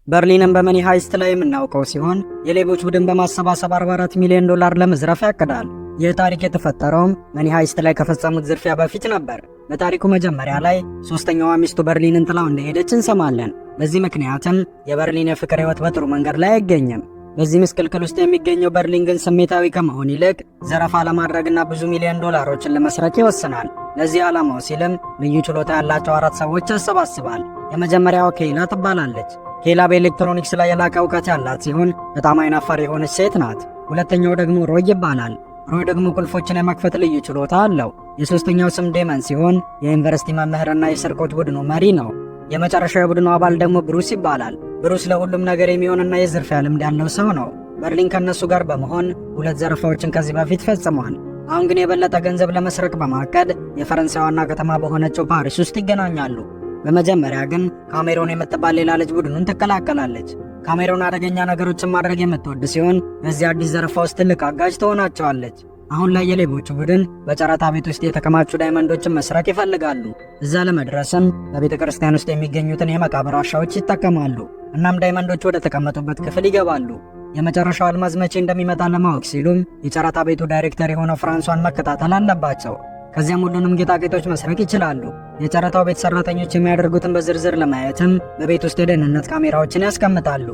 በርሊንን በመኒ ሃይስት ላይ የምናውቀው ሲሆን የሌቦች ቡድን በማሰባሰብ 44 ሚሊዮን ዶላር ለመዝረፍ ያቅዳል። ይህ ታሪክ የተፈጠረውም መኒ ሃይስት ላይ ከፈጸሙት ዝርፊያ በፊት ነበር። በታሪኩ መጀመሪያ ላይ ሶስተኛዋ ሚስቱ በርሊንን ጥላው እንደሄደች እንሰማለን። በዚህ ምክንያትም የበርሊን የፍቅር ህይወት በጥሩ መንገድ ላይ አይገኝም። በዚህ ምስቅልቅል ውስጥ የሚገኘው በርሊን ግን ስሜታዊ ከመሆን ይልቅ ዘረፋ ለማድረግና ብዙ ሚሊዮን ዶላሮችን ለመስረቅ ይወስናል። ለዚህ ዓላማው ሲልም ልዩ ችሎታ ያላቸው 4 ሰዎች ያሰባስባል። የመጀመሪያዋ ኬይላ ትባላለች። ኬይላ በኤሌክትሮኒክስ ላይ የላቀ እውቀት ያላት ሲሆን በጣም አይናፋር የሆነች ሴት ናት። ሁለተኛው ደግሞ ሮይ ይባላል። ሮይ ደግሞ ቁልፎችን የመክፈት ልዩ ችሎታ አለው። የሶስተኛው ስም ዴመን ሲሆን የዩኒቨርሲቲ መምህርና የስርቆት ቡድኑ መሪ ነው። የመጨረሻው የቡድኑ አባል ደግሞ ብሩስ ይባላል። ብሩስ ለሁሉም ነገር የሚሆንና የዝርፊያ ልምድ ያለው ሰው ነው። በርሊን ከነሱ ጋር በመሆን 2 ዘረፋዎችን ከዚህ በፊት ፈጽሟል። አሁን ግን የበለጠ ገንዘብ ለመስረቅ በማቀድ የፈረንሳይ ዋና ከተማ በሆነችው ፓሪስ ውስጥ ይገናኛሉ። በመጀመሪያ ግን ካሜሮን የምትባል ሌላ ልጅ ቡድኑን ትቀላቀላለች። ካሜሮን አደገኛ ነገሮችን ማድረግ የምትወድ ሲሆን በዚህ አዲስ ዘረፋ ውስጥ ትልቅ አጋዥ ትሆናቸዋለች። አሁን ላይ የሌቦቹ ቡድን በጨረታ ቤት ውስጥ የተከማቹ ዳይመንዶችን መስረቅ ይፈልጋሉ። እዛ ለመድረስም በቤተ ክርስቲያን ውስጥ የሚገኙትን የመቃብር ዋሻዎች ይጠቀማሉ። እናም ዳይመንዶቹ ወደ ተቀመጡበት ክፍል ይገባሉ። የመጨረሻው አልማዝ መቼ እንደሚመጣ ለማወቅ ሲሉም የጨረታ ቤቱ ዳይሬክተር የሆነው ፍራንሷን መከታተል አለባቸው። ከዚያም ሁሉንም ጌጣጌጦች መስረቅ ይችላሉ። የጨረታው ቤት ሰራተኞች የሚያደርጉትን በዝርዝር ለማየትም በቤት ውስጥ የደህንነት ካሜራዎችን ያስቀምጣሉ።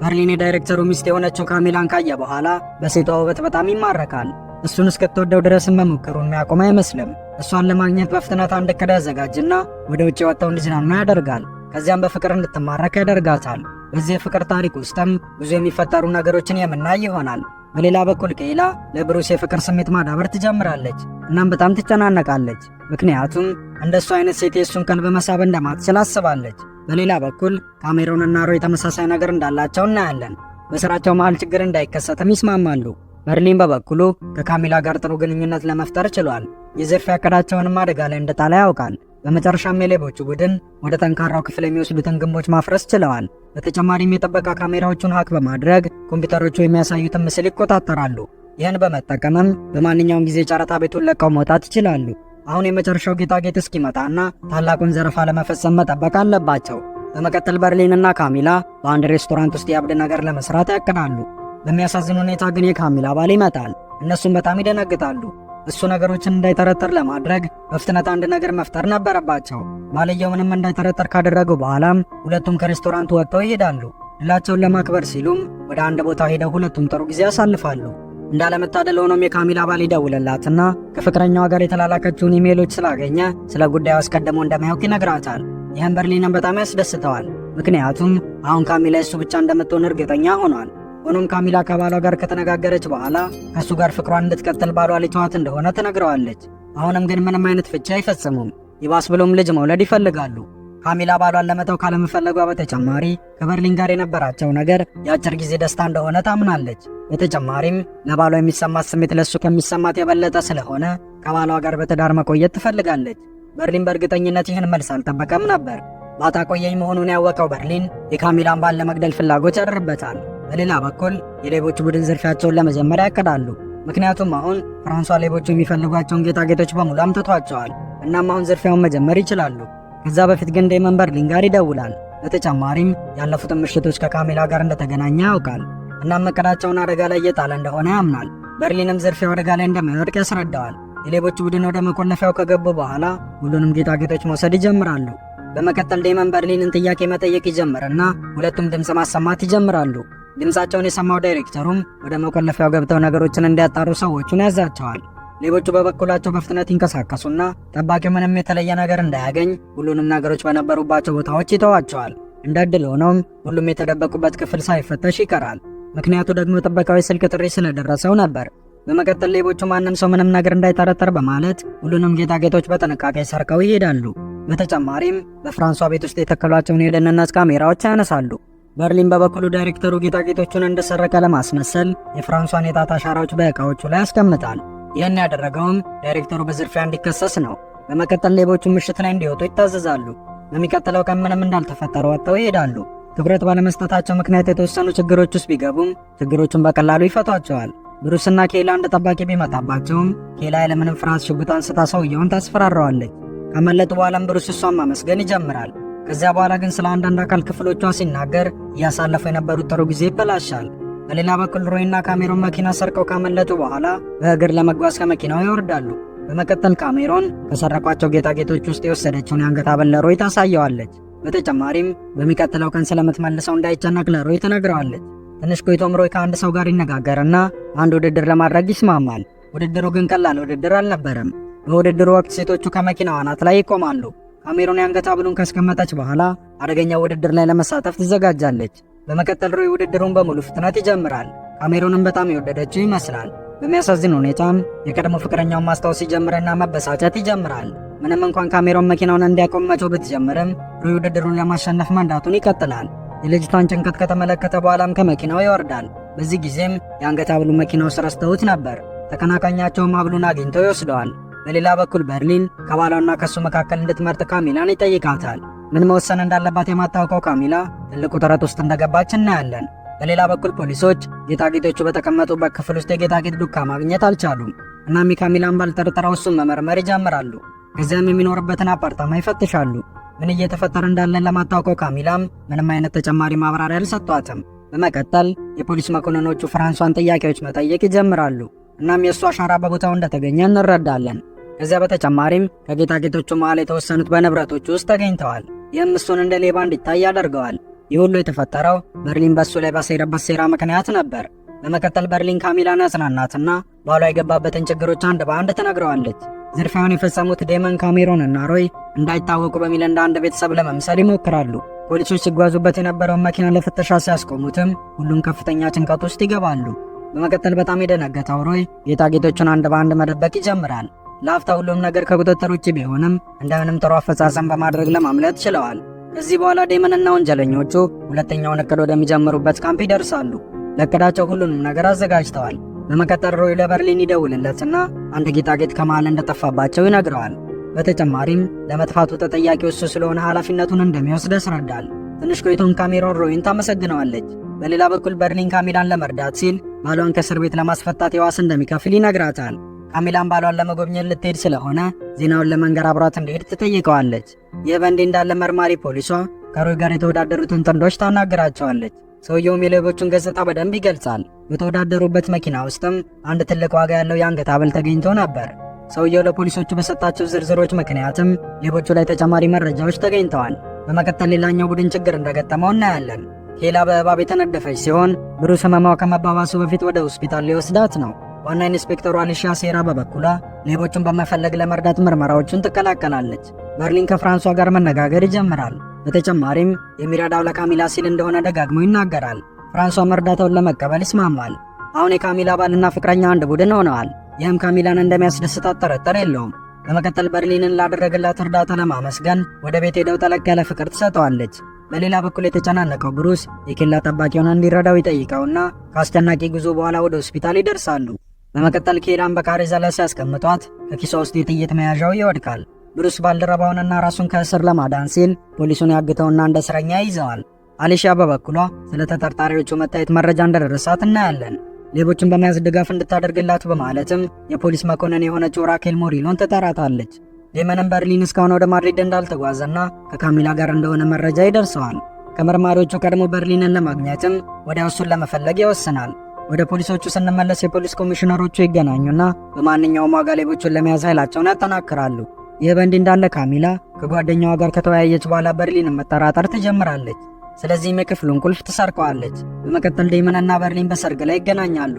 በርሊን የዳይሬክተሩ ሚስት የሆነችው ካሜላን ካየ በኋላ በሴቷ ውበት በጣም ይማረካል። እሱን እስክትወደው ድረስም መሞከሩን የሚያቆም አይመስልም። እሷን ለማግኘት በፍጥነት አንድ ዕቅድ ያዘጋጅና ወደ ውጭ ወጥተው እንዲዝናኑ ያደርጋል። ከዚያም በፍቅር እንድትማረክ ያደርጋታል። በዚህ የፍቅር ታሪክ ውስጥም ብዙ የሚፈጠሩ ነገሮችን የምናይ ይሆናል። በሌላ በኩል ኬይላ ለብሩስ የፍቅር ስሜት ማዳበር ትጀምራለች። እናም በጣም ትጨናነቃለች፣ ምክንያቱም እንደሱ አይነት ሴት የእሱን ቀልብ መሳብ እንደማትችል አስባለች። በሌላ በኩል ካሜሮንና ሮይ ተመሳሳይ ነገር እንዳላቸው እናያለን። በስራቸው መሃል ችግር እንዳይከሰትም ይስማማሉ። በርሊን በበኩሉ ከካሚላ ጋር ጥሩ ግንኙነት ለመፍጠር ችሏል። የዝርፊያ ዕቅዳቸውንም አደጋ ላይ እንደጣለ ያውቃል። በመጨረሻም የሌቦቹ ቡድን ወደ ጠንካራው ክፍል የሚወስዱትን ግንቦች ማፍረስ ችለዋል። በተጨማሪም የጥበቃ ካሜራዎቹን ሀክ በማድረግ ኮምፒውተሮቹ የሚያሳዩትን ምስል ይቆጣጠራሉ። ይህን በመጠቀምም በማንኛውም ጊዜ ጨረታ ቤቱን ለቀው መውጣት ይችላሉ። አሁን የመጨረሻው ጌጣጌጥ እስኪመጣና ታላቁን ዘረፋ ለመፈጸም መጠበቅ አለባቸው። በመቀጠል በርሊንና ካሚላ በአንድ ሬስቶራንት ውስጥ የአብድ ነገር ለመስራት ያቅዳሉ። በሚያሳዝን ሁኔታ ግን የካሚላ ባል ይመጣል። እነሱም በጣም ይደነግጣሉ። እሱ ነገሮችን እንዳይጠረጠር ለማድረግ በፍጥነት አንድ ነገር መፍጠር ነበረባቸው። ባልየው ምንም እንዳይጠረጠር ካደረጉ በኋላም ሁለቱም ከሬስቶራንቱ ወጥተው ይሄዳሉ። ድላቸውን ለማክበር ሲሉም ወደ አንድ ቦታ ሄደው ሁለቱም ጥሩ ጊዜ ያሳልፋሉ። እንዳለመታደል ሆኖም የካሚላ ባል ይደውልላትና ከፍቅረኛዋ ጋር የተላላከችውን ኢሜሎች ስላገኘ ስለ ጉዳዩ አስቀድሞ እንደማያውቅ ይነግራታል። ይህም በርሊንን በጣም ያስደስተዋል፣ ምክንያቱም አሁን ካሚላ እሱ ብቻ እንደምትሆን እርግጠኛ ሆኗል። ሆኖም ካሚላ ከባሏ ጋር ከተነጋገረች በኋላ ከእሱ ጋር ፍቅሯን እንድትቀጥል ባሏ ሊተዋት እንደሆነ ትነግረዋለች። አሁንም ግን ምንም አይነት ፍቺ አይፈጽሙም። ይባስ ብሎም ልጅ መውለድ ይፈልጋሉ። ካሚላ ባሏን ለመተው ካለመፈለጓ በተጨማሪ ከበርሊን ጋር የነበራቸው ነገር የአጭር ጊዜ ደስታ እንደሆነ ታምናለች። በተጨማሪም ለባሏ የሚሰማት ስሜት ለሱ ከሚሰማት የበለጠ ስለሆነ ከባሏ ጋር በትዳር መቆየት ትፈልጋለች። በርሊን በእርግጠኝነት ይህን መልስ አልጠበቀም ነበር። ባታቆየኝ መሆኑን ያወቀው በርሊን የካሚላን ባል ለመግደል ፍላጎት ያደርበታል። በሌላ በኩል የሌቦቹ ቡድን ዝርፊያቸውን ለመጀመር ያቅዳሉ። ምክንያቱም አሁን ፍራንሷ ሌቦቹ የሚፈልጓቸውን ጌጣጌጦች በሙሉ አምጥቷቸዋል። እናም አሁን ዝርፊያውን መጀመር ይችላሉ። ከዛ በፊት ግን ዴመን በርሊን ጋር ይደውላል። በተጨማሪም ያለፉትን ምሽቶች ከካሚላ ጋር እንደተገናኘ ያውቃል። እናም እቅዳቸውን አደጋ ላይ እየጣለ እንደሆነ ያምናል። በርሊንም ዝርፊያው አደጋ ላይ እንደማይወድቅ ያስረዳዋል። የሌቦቹ ቡድን ወደ መቆለፊያው ከገቡ በኋላ ሁሉንም ጌጣጌጦች መውሰድ ይጀምራሉ። በመቀጠል ዴመን በርሊንን ጥያቄ መጠየቅ ይጀምርና ሁለቱም ድምፅ ማሰማት ይጀምራሉ። ድምፃቸውን የሰማው ዳይሬክተሩም ወደ መቆለፊያው ገብተው ነገሮችን እንዲያጣሩ ሰዎቹን ያዛቸዋል። ሌቦቹ በበኩላቸው በፍጥነት ይንቀሳቀሱና ጠባቂው ምንም የተለየ ነገር እንዳያገኝ ሁሉንም ነገሮች በነበሩባቸው ቦታዎች ይተዋቸዋል። እንደ ዕድል ሆኖም ሁሉም የተደበቁበት ክፍል ሳይፈተሽ ይቀራል። ምክንያቱ ደግሞ ጥበቃዊ ስልክ ጥሪ ስለደረሰው ነበር። በመቀጠል ሌቦቹ ማንም ሰው ምንም ነገር እንዳይጠረጠር በማለት ሁሉንም ጌጣጌጦች በጥንቃቄ ሰርቀው ይሄዳሉ። በተጨማሪም በፍራንሷ ቤት ውስጥ የተከሏቸውን የደህንነት ካሜራዎች ያነሳሉ። በርሊን በበኩሉ ዳይሬክተሩ ጌጣጌጦቹን እንደሰረቀ ለማስመሰል የፍራንሷን የጣት አሻራዎች በዕቃዎቹ ላይ ያስቀምጣል። ይህን ያደረገውም ዳይሬክተሩ በዝርፊያ እንዲከሰስ ነው። በመቀጠል ሌቦቹ ምሽት ላይ እንዲወጡ ይታዘዛሉ። በሚቀጥለው ቀን ምንም እንዳልተፈጠረ ወጥተው ይሄዳሉ። ትኩረት ባለመስጠታቸው ምክንያት የተወሰኑ ችግሮች ውስጥ ቢገቡም ችግሮቹን በቀላሉ ይፈቷቸዋል። ብሩስና ኬላ እንደ ጠባቂ ቢመጣባቸውም ኬላ ያለምንም ፍርሃት ሽጉጥ አንስታ ሰውየውን ታስፈራረዋለች። ከመለጡ በኋላም ብሩስ እሷን ማመስገን ይጀምራል። ከዚያ በኋላ ግን ስለ አንዳንድ አካል ክፍሎቿ ሲናገር እያሳለፉ የነበሩት ጥሩ ጊዜ ይበላሻል። በሌላ በኩል ሮይና ካሜሮን መኪና ሰርቀው ካመለጡ በኋላ በእግር ለመጓዝ ከመኪናው ይወርዳሉ። በመቀጠል ካሜሮን ከሰረቋቸው ጌጣጌጦች ውስጥ የወሰደችውን የአንገት ሐብል ለሮይ ታሳየዋለች። በተጨማሪም በሚቀጥለው ቀን ስለምትመልሰው እንዳይጨነቅ ለሮይ ትነግረዋለች። ትንሽ ቆይቶም ሮይ ከአንድ ሰው ጋር ይነጋገርና አንድ ውድድር ለማድረግ ይስማማል። ውድድሩ ግን ቀላል ውድድር አልነበረም። በውድድሩ ወቅት ሴቶቹ ከመኪናው አናት ላይ ይቆማሉ። ካሜሮን የአንገት ሐብሉን ካስቀመጠች በኋላ አደገኛ ውድድር ላይ ለመሳተፍ ትዘጋጃለች። በመቀጠል ሮይ ውድድሩን በሙሉ ፍጥነት ይጀምራል። ካሜሮንም በጣም የወደደችው ይመስላል። በሚያሳዝን ሁኔታም የቀድሞ ፍቅረኛውን ማስታወስ ይጀምርና መበሳጨት ይጀምራል። ምንም እንኳን ካሜሮን መኪናውን እንዲያቆም መጮህ ብትጀምርም ሮይ ውድድሩን ለማሸነፍ መንዳቱን ይቀጥላል። የልጅቷን ጭንቀት ከተመለከተ በኋላም ከመኪናው ይወርዳል። በዚህ ጊዜም የአንገት ሐብሉ መኪናው ስር ረስተውት ነበር። ተቀናቃኛቸውም ሐብሉን አግኝተው ይወስደዋል። በሌላ በኩል በርሊን ከባሏና ከሱ መካከል እንድትመርጥ ካሚላን ይጠይቃታል። ምን መወሰን እንዳለባት የማታውቀው ካሚላ ትልቁ ጥረት ውስጥ እንደገባች እናያለን። በሌላ በኩል ፖሊሶች ጌጣጌጦቹ በተቀመጡበት ክፍል ውስጥ የጌጣጌጥ ዱካ ማግኘት አልቻሉም። እናም የካሚላን ባል ጠርጥረው እሱን መመርመር ይጀምራሉ። ከዚያም የሚኖርበትን አፓርታማ ይፈትሻሉ። ምን እየተፈጠረ እንዳለን ለማታውቀው ካሚላም ምንም አይነት ተጨማሪ ማብራሪያ አልሰጧትም። በመቀጠል የፖሊስ መኮንኖቹ ፍራንሷን ጥያቄዎች መጠየቅ ይጀምራሉ። እናም የእሱ አሻራ በቦታው እንደተገኘ እንረዳለን። ከዚያ በተጨማሪም ከጌጣጌጦቹ መሃል የተወሰኑት በንብረቶቹ ውስጥ ተገኝተዋል። ይህም እሱን እንደ ሌባ እንዲታይ ያደርገዋል። ይህ ሁሉ የተፈጠረው በርሊን በሱ ላይ ባሴረበት ሴራ ምክንያት ነበር። በመቀጠል በርሊን ካሚላን ያጽናናትና ባሏ የገባበትን ችግሮች አንድ በአንድ ትነግረዋለች። ዝርፊያውን የፈጸሙት ዴመን፣ ካሜሮን እና ሮይ እንዳይታወቁ በሚል እንደ አንድ ቤተሰብ ለመምሰል ይሞክራሉ። ፖሊሶች ሲጓዙበት የነበረውን መኪና ለፍተሻ ሲያስቆሙትም ሁሉም ከፍተኛ ጭንቀት ውስጥ ይገባሉ። በመቀጠል በጣም የደነገጠው ሮይ ጌጣጌጦቹን አንድ በአንድ መደበቅ ይጀምራል። ለአፍታ ሁሉም ነገር ከቁጥጥር ውጭ ቢሆንም እንደምንም ጥሩ አፈጻጸም በማድረግ ለማምለጥ ችለዋል። ከዚህ በኋላ ዴመንና ወንጀለኞቹ ሁለተኛውን እቅድ ወደሚጀምሩበት ካምፕ ይደርሳሉ። ለእቅዳቸው ሁሉንም ነገር አዘጋጅተዋል። በመቀጠል ሮይ ለበርሊን ይደውልለትና አንድ ጌጣጌጥ ከመሃል እንደጠፋባቸው ይነግረዋል። በተጨማሪም ለመጥፋቱ ተጠያቂው እሱ ስለሆነ ኃላፊነቱን እንደሚወስድ ያስረዳል። ትንሽ ቆይቶም ካሜሮን ሮይን ታመሰግነዋለች። በሌላ በኩል በርሊን ካሚላን ለመርዳት ሲል ባሏን ከእስር ቤት ለማስፈታት የዋስ እንደሚከፍል ይነግራታል። ካሚላን ባሏን ለመጎብኘት ልትሄድ ስለሆነ ዜናውን ለመንገር አብሯት እንዲሄድ ትጠይቀዋለች። ይህ በእንዲህ እንዳለ መርማሪ ፖሊሷ ከሮይ ጋር የተወዳደሩትን ጥንዶች ታናግራቸዋለች። ሰውየውም የሌቦቹን ገጽታ በደንብ ይገልጻል። በተወዳደሩበት መኪና ውስጥም አንድ ትልቅ ዋጋ ያለው የአንገት ሐብል ተገኝቶ ነበር። ሰውየው ለፖሊሶቹ በሰጣቸው ዝርዝሮች ምክንያትም ሌቦቹ ላይ ተጨማሪ መረጃዎች ተገኝተዋል። በመቀጠል ሌላኛው ቡድን ችግር እንደገጠመው እናያለን። ኬላ በእባብ የተነደፈች ሲሆን ብሩስ ህመሟ ከመባባሱ በፊት ወደ ሆስፒታል ሊወስዳት ነው። ዋና ኢንስፔክተሩ አሊሺያ ሴራ በበኩሏ ሌቦቹን በመፈለግ ለመርዳት ምርመራዎቹን ትቀላቀላለች። በርሊን ከፍራንሷ ጋር መነጋገር ይጀምራል። በተጨማሪም የሚረዳው ለካሚላ ሲል እንደሆነ ደጋግሞ ይናገራል። ፍራንሷ እርዳታውን ለመቀበል ይስማማል። አሁን የካሚላ ባልና ፍቅረኛ አንድ ቡድን ሆነዋል። ይህም ካሚላን እንደሚያስደስታት ጥርጥር የለውም። በመቀጠል በርሊንን ላደረገላት እርዳታ ለማመስገን ወደ ቤት ሄደው ጠለቅ ያለ ፍቅር ትሰጠዋለች። በሌላ በኩል የተጨናነቀው ብሩስ የኬላ ጠባቂውን እንዲረዳው ይጠይቀውና ከአስጨናቂ ጉዞ በኋላ ወደ ሆስፒታል ይደርሳሉ። በመቀጠል ኬላን በካሬዛ ላይ ሲያስቀምጧት ከኪሷ ውስጥ የጥይት መያዣው ይወድቃል። ብሩስ ባልደረባውንና ራሱን ከእስር ለማዳን ሲል ፖሊሱን ያግተውና እንደ እስረኛ ይዘዋል። አሊሺያ በበኩሏ ስለ ተጠርጣሪዎቹ መታየት መረጃ እንደደረሳት እናያለን። ሌቦችን በመያዝ ድጋፍ እንድታደርግላት በማለትም የፖሊስ መኮንን የሆነችው ራኬል ሞሪሎን ትጠራታለች። ዴመንም በርሊን እስካሁን ወደ ማድሪድ እንዳልተጓዘና ከካሚላ ጋር እንደሆነ መረጃ ይደርሰዋል። ከመርማሪዎቹ ቀድሞ በርሊንን ለማግኘትም ወዲያው እሱን ለመፈለግ ይወስናል። ወደ ፖሊሶቹ ስንመለስ የፖሊስ ኮሚሽነሮቹ ይገናኙና በማንኛውም ዋጋ ሌቦቹን ለመያዝ ኃይላቸውን ያጠናክራሉ። ይህ በእንዲህ እንዳለ ካሚላ ከጓደኛዋ ጋር ከተወያየች በኋላ በርሊንን መጠራጠር ትጀምራለች። ስለዚህም የክፍሉን ቁልፍ ትሰርቀዋለች። በመቀጠል ዴመንና በርሊን በሰርግ ላይ ይገናኛሉ።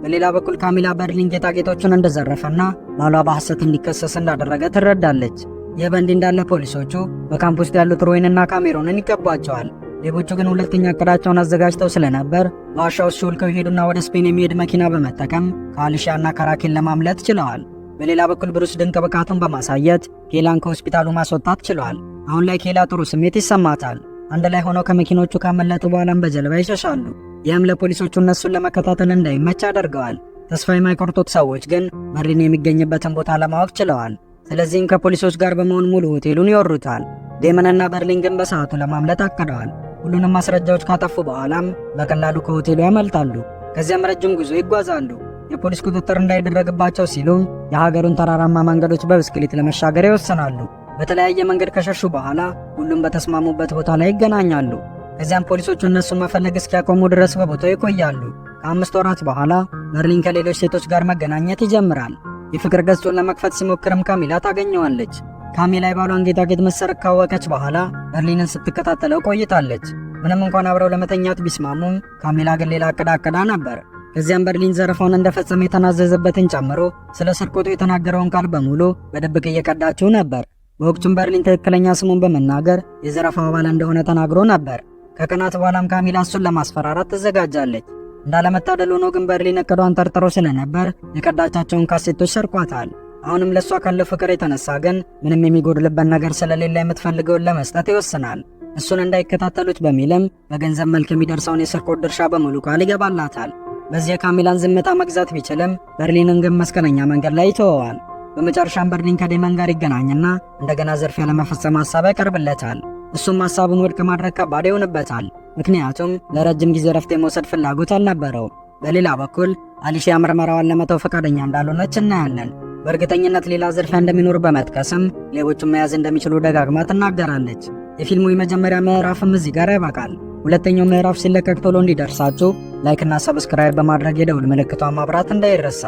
በሌላ በኩል ካሚላ በርሊን ጌጣጌጦቹን እንደዘረፈና ባሏ በሐሰት እንዲከሰስ እንዳደረገ ትረዳለች። ይህ በእንዲህ እንዳለ ፖሊሶቹ በካምፕ ውስጥ ያሉት ሮይንና ካሜሮንን ይገባቸዋል። ሌቦቹ ግን ሁለተኛ እቅዳቸውን አዘጋጅተው ስለነበር በዋሻ ውስጥ ሾልከው ሄዱና ወደ ስፔን የሚሄድ መኪና በመጠቀም ከአሊሺያና ከራኬል ለማምለጥ ችለዋል። በሌላ በኩል ብሩስ ድንቅ ብቃቱን በማሳየት ኬላን ከሆስፒታሉ ማስወጣት ችሏል። አሁን ላይ ኬላ ጥሩ ስሜት ይሰማታል። አንድ ላይ ሆነው ከመኪኖቹ ካመለጡ በኋላም በጀልባ ይሸሻሉ። ይህም ለፖሊሶቹ እነሱን ለመከታተል እንዳይመች አደርገዋል። ተስፋ የማይቆርጡት ሰዎች ግን በርሊን የሚገኝበትን ቦታ ለማወቅ ችለዋል። ስለዚህም ከፖሊሶች ጋር በመሆን ሙሉ ሆቴሉን ይወሩታል። ዴመንና በርሊን ግን በሰዓቱ ለማምለጥ አቅደዋል። ሁሉንም ማስረጃዎች ካጠፉ በኋላም በቀላሉ ከሆቴሉ ያመልጣሉ። ከዚያም ረጅም ጉዞ ይጓዛሉ። የፖሊስ ቁጥጥር እንዳይደረግባቸው ሲሉም የሀገሩን ተራራማ መንገዶች በብስክሌት ለመሻገር ይወስናሉ። በተለያየ መንገድ ከሸሹ በኋላ ሁሉም በተስማሙበት ቦታ ላይ ይገናኛሉ። ከዚያም ፖሊሶቹ እነሱን መፈለግ እስኪያቆሙ ድረስ በቦታው ይቆያሉ። ከ5 ወራት በኋላ በርሊን ከሌሎች ሴቶች ጋር መገናኘት ይጀምራል። የፍቅር ገጹን ለመክፈት ሲሞክርም ካሚላ ታገኘዋለች። ካሚላ የባሏን ጌጣጌጥ መሰረቅ ካወቀች በኋላ በርሊንን ስትከታተለው ቆይታለች። ምንም እንኳን አብረው ለመተኛት ቢስማሙም ካሚላ ግን ሌላ አቅዳ ነበር። ከዚያም በርሊን ዘረፋውን እንደፈጸመ የተናዘዘበትን ጨምሮ ስለ ስርቆቱ የተናገረውን ቃል በሙሉ በድብቅ እየቀዳችው ነበር። በወቅቱም በርሊን ትክክለኛ ስሙን በመናገር የዘረፋው አባል እንደሆነ ተናግሮ ነበር። ከቀናት በኋላም ካሚላ እሱን ለማስፈራራት ትዘጋጃለች። እንዳለመታደል ሆኖ ግን በርሊን እቅዷን ጠርጥሮ ስለነበር የቀዳቻቸውን ካሴቶች ሰርቋታል። አሁንም ለሷ ካለው ፍቅር የተነሳ ግን ምንም የሚጎድልበት ነገር ስለሌለ የምትፈልገውን ለመስጠት ይወስናል። እሱን እንዳይከታተሉት በሚልም በገንዘብ መልክ የሚደርሰውን የስርቆት ድርሻ በሙሉ ቃል ይገባላታል። በዚህ የካሚላን ዝምታ መግዛት ቢችልም በርሊንን ግን መስቀለኛ መንገድ ላይ ይተወዋል። በመጨረሻም በርሊን ከዴመን ጋር ይገናኝና እንደገና ዝርፊያ ለመፈጸም ሐሳብ ያቀርብለታል። እሱም ሐሳቡን ውድቅ ማድረግ ከባድ ይሆንበታል። ምክንያቱም ለረጅም ጊዜ ረፍት የመውሰድ ፍላጎት አልነበረውም። በሌላ በኩል አሊሺያ ምርመራዋን ለመተው ፈቃደኛ እንዳልሆነች እናያለን። በእርግጠኝነት ሌላ ዝርፊያ እንደሚኖር በመጥቀስም ሌቦቹን መያዝ እንደሚችሉ ደጋግማ ትናገራለች። የፊልሙ የመጀመሪያ ምዕራፍም እዚህ ጋር ያበቃል። ሁለተኛው ምዕራፍ ሲለቀቅ ቶሎ እንዲደርሳችሁ ላይክ እና ሰብስክራይብ በማድረግ የደውል ምልክቷን ማብራት እንዳይረሳ።